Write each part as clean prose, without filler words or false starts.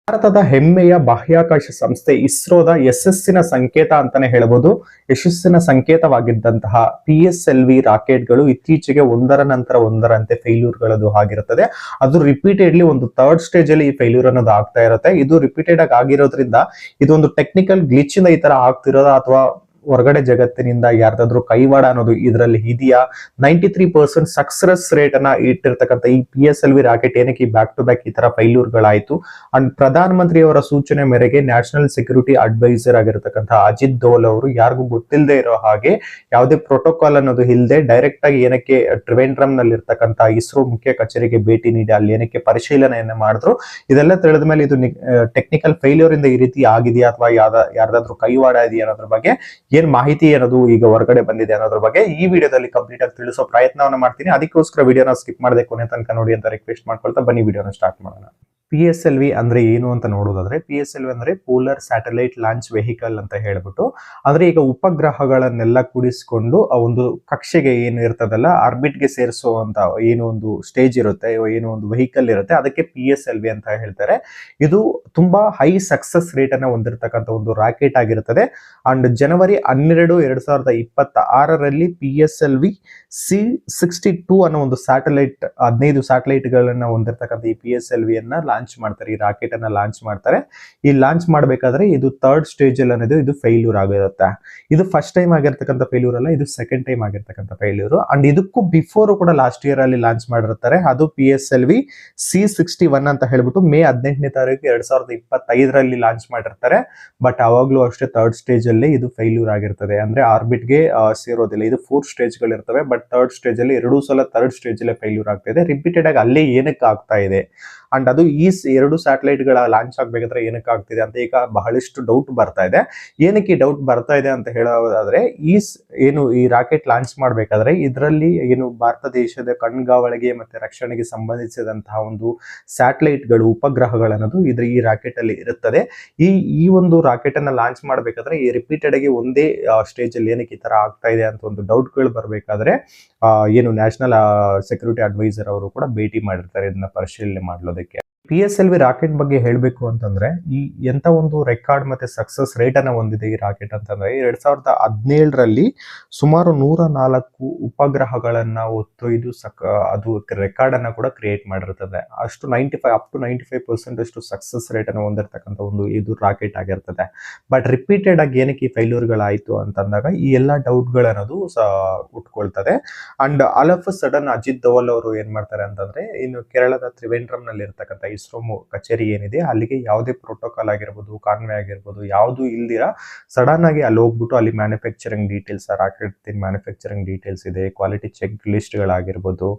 ಭಾರತದ ಹೆಮ್ಮೆಯ ಬಾಹ್ಯಾಕಾಶ ಸಂಸ್ಥೆ ಇಸ್ರೋದ ಯಶಸ್ಸಿನ ಸಂಕೇತ ಅಂತಾನೆ ಹೇಳಬಹುದು. ಯಶಸ್ಸಿನ ಸಂಕೇತವಾಗಿದ್ದಂತಹ PSLV ರಾಕೆಟ್ಗಳು ಇತ್ತೀಚೆಗೆ ಒಂದರ ನಂತರ ಒಂದರಂತೆ ಫೇಲ್ಯೂರ್ಗಳದು ಆಗಿರುತ್ತದೆ. ಅದು ರಿಪೀಟೆಡ್ಲಿ ಒಂದು ಥರ್ಡ್ ಸ್ಟೇಜ್ ಅಲ್ಲಿ ಈ ಫೇಲ್ಯೂರ್ ಅನ್ನೋದು ಆಗ್ತಾ ಇರುತ್ತೆ. ಇದು ರಿಪೀಟೆಡ್ ಆಗಿ ಆಗಿರೋದ್ರಿಂದ ಇದೊಂದು ಟೆಕ್ನಿಕಲ್ ಗ್ಲಿಚ್ ಇಂದ ಈ ತರ ಆಗ್ತಿರೋದ ಅಥವಾ ಹೊರಗಡೆ ಜಗತ್ತಿನಿಂದ ಯಾರ್ದಾದ್ರೂ ಕೈವಾಡ ಅನ್ನೋದು ಇದರಲ್ಲಿ ಇದೆಯಾ? 93% ಸಕ್ಸಸ್ ರೇಟ್ ಅನ್ನ ಇಟ್ಟಿರ್ತಕ್ಕಂಥ ಈ PSLV ರಾಕೆಟ್ ಏನಕ್ಕೆ ಬ್ಯಾಕ್ ಟು ಬ್ಯಾಕ್ ಈ ತರ ಫೈಲ್ಯೂರ್ ಗಳಾಯ್ತು? ಅಂಡ್ ಪ್ರಧಾನ ಮಂತ್ರಿ ಅವರ ಸೂಚನೆ ಮೇರೆಗೆ ನ್ಯಾಷನಲ್ ಸೆಕ್ಯೂರಿಟಿ ಅಡ್ವೈಸರ್ ಆಗಿರತಕ್ಕಂಥ ಅಜಿತ್ ದೋವಲ್ ಅವರು ಯಾರಿಗೂ ಗೊತ್ತಿಲ್ಲದೆ ಇರೋ ಹಾಗೆ ಯಾವುದೇ ಪ್ರೋಟೋಕಾಲ್ ಅನ್ನೋದು ಇಲ್ಲದೆ ಡೈರೆಕ್ಟ್ ಆಗಿ ಏನಕ್ಕೆ ಟ್ರಿವೆಂಡ್ರಮ್ ನಲ್ಲಿ ಇರ್ತಕ್ಕಂಥ ಇಸ್ರೋ ಮುಖ್ಯ ಕಚೇರಿಗೆ ಭೇಟಿ ನೀಡಿ ಅಲ್ಲಿ ಏನಕ್ಕೆ ಪರಿಶೀಲನೆಯನ್ನ ಮಾಡಿದ್ರು. ಇದೆಲ್ಲ ತಿಳಿದ ಮೇಲೆ ಇದು ಟೆಕ್ನಿಕಲ್ ಫೇಲ್ಯೂರ್ ಇಂದ ಈ ರೀತಿ ಆಗಿದೆಯಾ ಅಥವಾ ಯಾರ್ದಾದ್ರೂ ಕೈವಾಡ ಇದೆಯಾ ಅನ್ನೋದ್ರ ಬಗ್ಗೆ ಏನ್ ಮಾಹಿತಿ ಅನ್ನೋದು ಈಗ ಹೊರಗಡೆ ಬಂದಿದೆ ಅನ್ನೋದ್ರ ಬಗ್ಗೆ ಈ ವಿಡಿಯೋದಲ್ಲಿ ಕಂಪ್ಲೀಟ್ ಆಗಿ ತಿಳಿಸೋ ಪ್ರಯತ್ನವನ್ನ ಮಾಡ್ತೀನಿ. ಅದಕ್ಕೋಸ್ಕರ ವಿಡಿಯೋನ ಸ್ಕಿಪ್ ಮಾಡದೆ ಕೊನೆ ತನಕ ನೋಡಿ ಅಂತ ರಿಕ್ವೆಸ್ಟ್ ಮಾಡ್ಕೊಳ್ತಾ ಬನ್ನಿ ವಿಡಿಯೋನ ಸ್ಟಾರ್ಟ್ ಮಾಡೋಣ. PSLV ಅಂದ್ರೆ ಏನು ಅಂತ ನೋಡೋದಾದ್ರೆ, PSLV ಅಂದ್ರೆ ಪೋಲಾರ್ ಸ್ಯಾಟಲೈಟ್ ಲಾಂಚ್ ವೆಹಿಕಲ್ ಅಂತ ಹೇಳ್ಬಿಟ್ಟು, ಅಂದ್ರೆ ಈಗ ಉಪಗ್ರಹಗಳನ್ನೆಲ್ಲ ಕೂಡಿಸಿಕೊಂಡು ಆ ಒಂದು ಕಕ್ಷೆಗೆ ಏನು ಇರ್ತದಲ್ಲ ಆರ್ಬಿಟ್ ಗೆ ಸೇರಿಸುವಂತ ಏನು ಒಂದು ಸ್ಟೇಜ್ ಇರುತ್ತೆ, ಏನು ಒಂದು ವೆಹಿಕಲ್ ಇರುತ್ತೆ, ಅದಕ್ಕೆ PSLV ಅಂತ ಹೇಳ್ತಾರೆ. ಇದು ತುಂಬಾ ಹೈ ಸಕ್ಸಸ್ ರೇಟ್ ಅನ್ನ ಹೊಂದಿರತಕ್ಕಂಥ ಒಂದು ರಾಕೆಟ್ ಆಗಿರುತ್ತದೆ. ಅಂಡ್ ಜನವರಿ 12, 2026ರಲ್ಲಿ PSLV C62 ಅನ್ನೋ ಒಂದು ಸ್ಯಾಟಲೈಟ್ 15 ಸ್ಯಾಟಲೈಟ್ ಗಳನ್ನ ಹೊಂದಿರತಕ್ಕಂಥ ಈ PSLV ಅನ್ನ ಲಾಂಚ್ ಮಾಡ್ತಾರೆ, ಈ ರಾಕೆಟ್ ಅನ್ನ ಲಾಂಚ್ ಮಾಡ್ತಾರೆ. ಈ ಲಾಂಚ್ ಮಾಡ್ಬೇಕಾದ್ರೆ ಇದು ಥರ್ಡ್ ಸ್ಟೇಜ್ ಅಲ್ಲಿ ಅನ್ನೋದು ಇದು ಫೇಲ್ಯೂರ್ ಆಗಿರುತ್ತೆ. ಇದು ಫಸ್ಟ್ ಟೈಮ್ ಆಗಿರ್ತಕ್ಕಂಥ ಫೇಲ್ಯೂರ್ ಅಲ್ಲ, ಇದು ಸೆಕೆಂಡ್ ಟೈಮ್ ಆಗಿರ್ತಕ್ಕಂಥ ಫೇಲ್ಯೂರ್. ಅಂಡ್ ಇದಕ್ಕೂ ಬಿಫೋರ್ ಕೂಡ ಲಾಸ್ಟ್ ಇಯರ್ ಅಲ್ಲಿ ಲಾಂಚ್ ಮಾಡಿರ್ತಾರೆ. ಅದು PSLV C61 ಅಂತ ಹೇಳ್ಬಿಟ್ಟು ಮೇ 18ನೇ ತಾರೀಕು 2025ರಲ್ಲಿ ಲಾಂಚ್ ಮಾಡಿರ್ತಾರೆ. ಬಟ್ ಅವಾಗ್ಲೂ ಅಷ್ಟೇ ಥರ್ಡ್ ಸ್ಟೇಜ್ ಅಲ್ಲಿ ಇದು ಫೇಲ್ಯೂರ್ ಆಗಿರ್ತದೆ. ಅಂದ್ರೆ ಆರ್ಬಿಟ್ ಗೆ ಸೇರೋದಿಲ್ಲ. ಇದು 4 ಸ್ಟೇಜ್ ಗಳು ಇರ್ತವೆ. ಬಟ್ ಥರ್ಡ್ ಸ್ಟೇಜ್ ಅಲ್ಲಿ 2 ಸಲ ಥರ್ಡ್ ಸ್ಟೇಜ್ ಅಲ್ಲೇ ಫೇಲ್ಯೂರ್ ಆಗ್ತಾ ಇದೆ. ರಿಪೀಟೆಡ್ ಆಗಿ ಅಲ್ಲೇ ಏನಕ್ಕೆ ಆಗ್ತಾ ಇದೆ ಅಂಡ್ ಅದು ಈ 2 ಸ್ಯಾಟಲೈಟ್ ಗಳ ಲಾಂಚ್ ಆಗ್ಬೇಕಾದ್ರೆ ಏನಕ್ಕೆ ಆಗ್ತಿದೆ ಅಂತ ಈಗ ಬಹಳಷ್ಟು ಡೌಟ್ ಬರ್ತಾ ಇದೆ. ಏನಕ್ಕೆ ಡೌಟ್ ಬರ್ತಾ ಇದೆ ಅಂತ ಹೇಳೋದಾದ್ರೆ, ಈ ರಾಕೆಟ್ ಲಾಂಚ್ ಮಾಡ್ಬೇಕಾದ್ರೆ ಇದರಲ್ಲಿ ಏನು ಭಾರತ ದೇಶದ ಕಣ್ಗಾವಳಿಗೆ ಮತ್ತೆ ರಕ್ಷಣೆಗೆ ಸಂಬಂಧಿಸಿದಂತಹ ಒಂದು ಸ್ಯಾಟಲೈಟ್ ಗಳು ಉಪಗ್ರಹಗಳನ್ನೋದು ಈ ರಾಕೆಟ್ ಅಲ್ಲಿ ಇರುತ್ತದೆ. ಈ ಒಂದು ರಾಕೆಟ್ ಅನ್ನ ಲಾಂಚ್ ಮಾಡ್ಬೇಕಾದ್ರೆ ಈ ರಿಪೀಟೆಡ್ ಆಗಿ ಒಂದೇ ಸ್ಟೇಜ್ ಅಲ್ಲಿ ಏನಕ್ಕೆ ಈ ತರ ಆಗ್ತಾ ಇದೆ ಅಂತ ಒಂದು ಡೌಟ್ ಗಳು ಬರ್ಬೇಕಾದ್ರೆ ಏನು ನ್ಯಾಷನಲ್ ಸೆಕ್ಯೂರಿಟಿ ಅಡ್ವೈಸರ್ ಅವರು ಕೂಡ ಭೇಟಿ ಮಾಡಿರ್ತಾರೆ ಇದನ್ನ ಪರಿಶೀಲನೆ ಮಾಡೋದಕ್ಕೆ. PSLV ರಾಕೆಟ್ ಬಗ್ಗೆ ಹೇಳಬೇಕು ಅಂತಂದ್ರೆ, ಈ ಎಂತ ಒಂದು ರೆಕಾರ್ಡ್ ಮತ್ತೆ ಸಕ್ಸಸ್ ರೇಟ್ ಅನ್ನ ಹೊಂದಿದೆ ಈ ರಾಕೆಟ್ ಅಂತಂದ್ರೆ, 2017ರಲ್ಲಿ ಸುಮಾರು 104 ಉಪಗ್ರಹಗಳನ್ನ ಹೊತ್ತೊಯ್ದು ಅದು ರೆಕಾರ್ಡ್ ಅನ್ನ ಕೂಡ ಕ್ರಿಯೇಟ್ ಮಾಡಿರ್ತದೆ. ಅಷ್ಟು 95% ಅಷ್ಟು ಸಕ್ಸಸ್ ರೇಟ್ ಅನ್ನು ಹೊಂದಿರತಕ್ಕಂಥ ಒಂದು ಇದು ರಾಕೆಟ್ ಆಗಿರ್ತದೆ. ಬಟ್ ರಿಪೀಟೆಡ್ ಆಗಿ ಏನಕ್ಕೆ ಫೇಲ್ಯೂರ್ ಗಳಾಯ್ತು ಅಂತಂದಾಗ ಈ ಎಲ್ಲಾ ಡೌಟ್ ಗಳನ್ನೋದು ಉಟ್ಕೊಳ್ತದೆ. And all of sudden Ajit Doval ಅವರು ಏನ್ ಮಾಡ್ತಾರೆ ಅಂತಂದ್ರೆ, ಇನ್ನು ಕೇರಳದ ತ್ರಿವೆಂಡ್ರಮ್ ನಲ್ಲಿ ಇರ್ತಕ್ಕಂಥ ಇಸ್ರೋ ಕಚೇರಿ ಏನಿದೆ ಅಲ್ಲಿಗೆ ಯಾವುದೇ ಪ್ರೋಟೋಕಾಲ್ ಆಗಿರ್ಬೋದು, ಕಾನ್ವೆ ಆಗಿರ್ಬೋದು, ಯಾವುದು ಇಲ್ದಿರ ಸಡನ್ ಆಗಿ ಅಲ್ಲಿ ಹೋಗ್ಬಿಟ್ಟು ಅಲ್ಲಿ manufacturing details, rocket manufacturing details ಇದೆ, ಕ್ವಾಲಿಟಿ ಚೆಕ್ ಲಿಸ್ಟ್ ಗಳಾಗಿರ್ಬೋದು,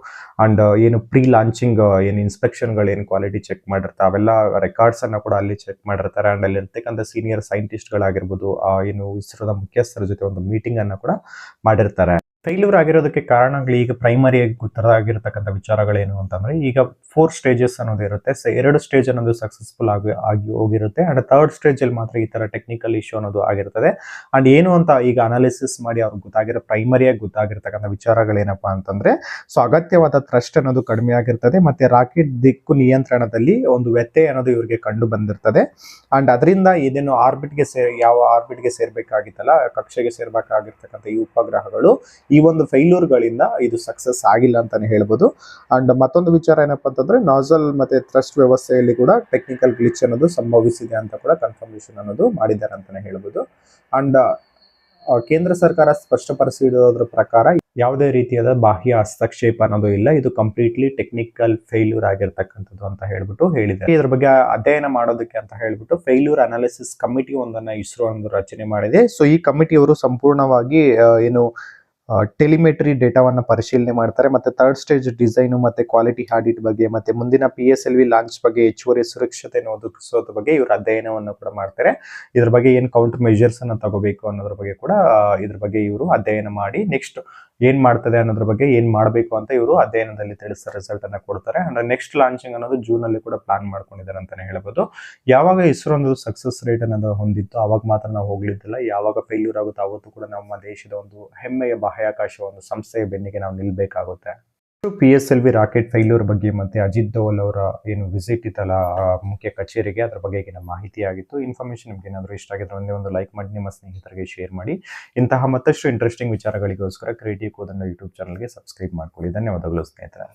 ಅಂಡ್ ಏನು ಪ್ರೀ ಲಾಂಚಿಂಗ್ ಏನು ಇನ್ಸ್ಪೆಕ್ಷನ್ ಗಳು ಏನು ಕ್ವಾಲಿಟಿ ಚೆಕ್ ಮಾಡಿರ್ತಾರೆ ಅವೆಲ್ಲ ರೆಕಾರ್ಡ್ಸ್ ಅನ್ನ ಕೂಡ ಅಲ್ಲಿ ಚೆಕ್ ಮಾಡಿರ್ತಾರೆ. ಅಂಡ್ ಅಲ್ಲಿ ಇರ್ತಕ್ಕಂಥ ಸೀನಿಯರ್ ಸೈಂಟಿಸ್ಟ್ ಗಳಾಗಿರ್ಬೋದು, ಏನು ಇಸ್ರೋದ ಮುಖ್ಯಸ್ಥರ ಜೊತೆ ಒಂದು ಮೀಟಿಂಗ್ ಅನ್ನ ಕೂಡ ಮಾಡಿರ್ತಾರೆ. ಫೇಲ್ಯೂರ್ ಆಗಿರೋದಕ್ಕೆ ಕಾರಣಗಳು ಈಗ ಪ್ರೈಮರಿಯಾಗಿ ಗೊತ್ತಾಗಿರ್ತಕ್ಕಂಥ ವಿಚಾರಗಳೇನು ಅಂತಂದ್ರೆ, ಈಗ 4 ಸ್ಟೇಜಸ್ ಅನ್ನೋದು ಇರುತ್ತೆ. 2 ಸ್ಟೇಜ್ ಅನ್ನೋದು ಸಕ್ಸಸ್ಫುಲ್ ಆಗಿ ಹೋಗಿರುತ್ತೆ. ಅಂಡ್ ಥರ್ಡ್ ಸ್ಟೇಜ್ ಅಲ್ಲಿ ಮಾತ್ರ ಈ ತರ ಟೆಕ್ನಿಕಲ್ ಇಶ್ಯೂ ಅನ್ನೋದು ಆಗಿರ್ತದೆ. ಅಂಡ್ ಏನು ಅಂತ ಈಗ ಅನಾಲಿಸಿಸ್ ಮಾಡಿ ಅವ್ರಿಗೆ ಪ್ರೈಮರಿಯಾಗಿ ಗೊತ್ತಾಗಿರ್ತಕ್ಕಂಥ ವಿಚಾರಗಳೇನಪ್ಪಾ ಅಂತಂದ್ರೆ, ಸೊ ಅಗತ್ಯವಾದ ಥ್ರಸ್ಟ್ ಅನ್ನೋದು ಕಡಿಮೆ ಆಗಿರ್ತದೆ. ಮತ್ತೆ ರಾಕೆಟ್ ದಿಕ್ಕು ನಿಯಂತ್ರಣದಲ್ಲಿ ಒಂದು ವ್ಯತ್ಯಯ ಅನ್ನೋದು ಇವರಿಗೆ ಕಂಡು ಬಂದಿರ್ತದೆ. ಅಂಡ್ ಅದರಿಂದ ಇದೇನು ಯಾವ ಆರ್ಬಿಟ್ಗೆ ಸೇರ್ಬೇಕಾಗಿತ್ತಲ್ಲ, ಕಕ್ಷೆಗೆ ಸೇರ್ಬೇಕಾಗಿರ್ತಕ್ಕಂಥ ಈ ಉಪಗ್ರಹಗಳು ಈ ಒಂದು ಫೇಲ್ಯೂರ್ ಗಳಿಂದ ಇದು ಸಕ್ಸಸ್ ಆಗಿಲ್ಲ ಅಂತಾನೆ ಹೇಳ್ಬೋದು. ಅಂಡ್ ಮತ್ತೊಂದು ವಿಚಾರ ಏನಪ್ಪಾ ಅಂತಂದ್ರೆ, ನಾಸಲ್ ಮತ್ತೆ ಥ್ರಸ್ಟ್ ವ್ಯವಸ್ಥೆಯಲ್ಲಿ ಕೂಡ ಟೆಕ್ನಿಕಲ್ ಗ್ಲಿಚ್ ಅನ್ನೋದು ಸಂಭವಿಸಿದೆ ಅಂತ ಕೂಡ ಕನ್ಫರ್ಮೇಶನ್ ಅನ್ನೋದು ಮಾಡಿದ್ದಾರೆ ಅಂತಾನೆ ಹೇಳ್ಬೋದು. ಅಂಡ್ ಕೇಂದ್ರ ಸರ್ಕಾರ ಸ್ಪಷ್ಟಪಡಿಸಿರೋದ್ರ ಪ್ರಕಾರ ಯಾವುದೇ ರೀತಿಯಾದ ಬಾಹ್ಯ ಹಸ್ತಕ್ಷೇಪ ಅನ್ನೋದು ಇಲ್ಲ, ಇದು ಕಂಪ್ಲೀಟ್ಲಿ ಟೆಕ್ನಿಕಲ್ ಫೇಲ್ಯೂರ್ ಆಗಿರ್ತಕ್ಕಂಥದ್ದು ಅಂತ ಹೇಳ್ಬಿಟ್ಟು ಹೇಳಿದೆ. ಇದ್ರ ಬಗ್ಗೆ ಅಧ್ಯಯನ ಮಾಡೋದಕ್ಕೆ ಅಂತ ಹೇಳ್ಬಿಟ್ಟು ಫೇಲ್ಯೂರ್ ಅನಾಲಿಸಿಸ್ ಕಮಿಟಿ ಒಂದನ್ನ ಇಸ್ರೋ ಒಂದು ರಚನೆ ಮಾಡಿದೆ. ಸೊ ಈ ಕಮಿಟಿಯವರು ಸಂಪೂರ್ಣವಾಗಿ ಏನು ಟೆಲಿಮೆಟ್ರಿ ಡೇಟಾವನ್ನ ಪರಿಶೀಲನೆ ಮಾಡ್ತಾರೆ. ಮತ್ತೆ ಥರ್ಡ್ ಸ್ಟೇಜ್ ಡಿಸೈನ್ ಮತ್ತೆ ಕ್ವಾಲಿಟಿ ಆಡಿಟ್ ಬಗ್ಗೆ, ಮತ್ತೆ ಮುಂದಿನ PSLV ಲಾಂಚ್ ಬಗ್ಗೆ ಹೆಚ್ಚುವರಿ ಸುರಕ್ಷತೆಯನ್ನು ಒದಗಿಸೋದ್ರ ಬಗ್ಗೆ ಇವರು ಅಧ್ಯಯನವನ್ನು ಕೂಡ ಮಾಡ್ತಾರೆ. ಇದ್ರ ಬಗ್ಗೆ ಏನ್ ಕೌಂಟರ್ ಮೆಜರ್ಸ್ ಅನ್ನ ತಗೋಬೇಕು ಅನ್ನೋದ್ರ ಬಗ್ಗೆ ಕೂಡ ಇದ್ರ ಬಗ್ಗೆ ಇವರು ಅಧ್ಯಯನ ಮಾಡಿ ನೆಕ್ಸ್ಟ್ ಏನ್ ಮಾಡ್ತದೆ ಅನ್ನೋದ್ರ ಬಗ್ಗೆ ಏನ್ ಮಾಡಬೇಕು ಅಂತ ಇವರು ಅಧ್ಯಯನದಲ್ಲಿ ತಿಳಿಸಿದ ರಿಸಲ್ಟ್ ಅನ್ನ ಕೊಡ್ತಾರೆ. ಅಂಡ್ ನೆಕ್ಸ್ಟ್ ಲಾಂಚಿಂಗ್ ಅನ್ನೋದು ಜೂನ್ ಅಲ್ಲಿ ಕೂಡ ಪ್ಲಾನ್ ಮಾಡ್ಕೊಂಡಿದ್ದಾರೆ ಅಂತಾನೆ ಹೇಳ್ಬೋದು. ಯಾವಾಗ ಇಸ್ರೋ ಒಂದು ಸಕ್ಸಸ್ ರೇಟ್ ಅನ್ನೋದು ಹೊಂದಿತ್ತು ಅವಾಗ ಮಾತ್ರ ನಾವು ಹೋಗ್ಲಿದ್ದಿಲ್ಲ. ಯಾವಾಗ ಫೇಲ್ಯೂರ್ ಆಗುತ್ತೋ ಅವತ್ತು ಕೂಡ ನಮ್ಮ ದೇಶದ ಒಂದು ಹೆಮ್ಮೆಯ ಬಾಹ್ಯಾಕಾಶ ಒಂದು ಸಂಸ್ಥೆಯ ಬೆನ್ನಿಗೆ ನಾವು ನಿಲ್ಬೇಕಾಗುತ್ತೆ. PSLV ರಾಕೆಟ್ ಫೈಲ್ಯೂರ್ ಬಗ್ಗೆ ಮತ್ತೆ ಅಜಿತ್ ದೋವಲ್ ಅವರ ಏನು ವಿಸಿಟ್ ಇತ್ತಲ್ಲ ಮುಖ್ಯ ಕಚೇರಿಗೆ, ಅದರ ಬಗ್ಗೆ ಮಾಹಿತಿ ಆಗಿತ್ತು. ಇನ್ಫಾರ್ಮೇಶನ್ ನಿಮ್ಗೆ ಏನಾದರೂ ಇಷ್ಟ ಆಗಿದ್ರೆ ಒಂದೇ ಒಂದು ಲೈಕ್ ಮಾಡಿ, ನಿಮ್ಮ ಸ್ನೇಹಿತರಿಗೆ ಶೇರ್ ಮಾಡಿ. ಇಂತಹ ಮತ್ತಷ್ಟು ಇಂಟ್ರೆಸ್ಟಿಂಗ್ ವಿಚಾರಗಳಿಗೋಸ್ಕರ ಕ್ರಿಯೇಟಿವ್ ಕೋದಂಡ ಯೂಟ್ಯೂಬ್ ಚಾನಲ್ಗೆ ಸಬ್ಸ್ಕ್ರೈಬ್ ಮಾಡ್ಕೊಳ್ಳಿ. ಧನ್ಯವಾದಗಳು ಸ್ನೇಹಿತರೆ.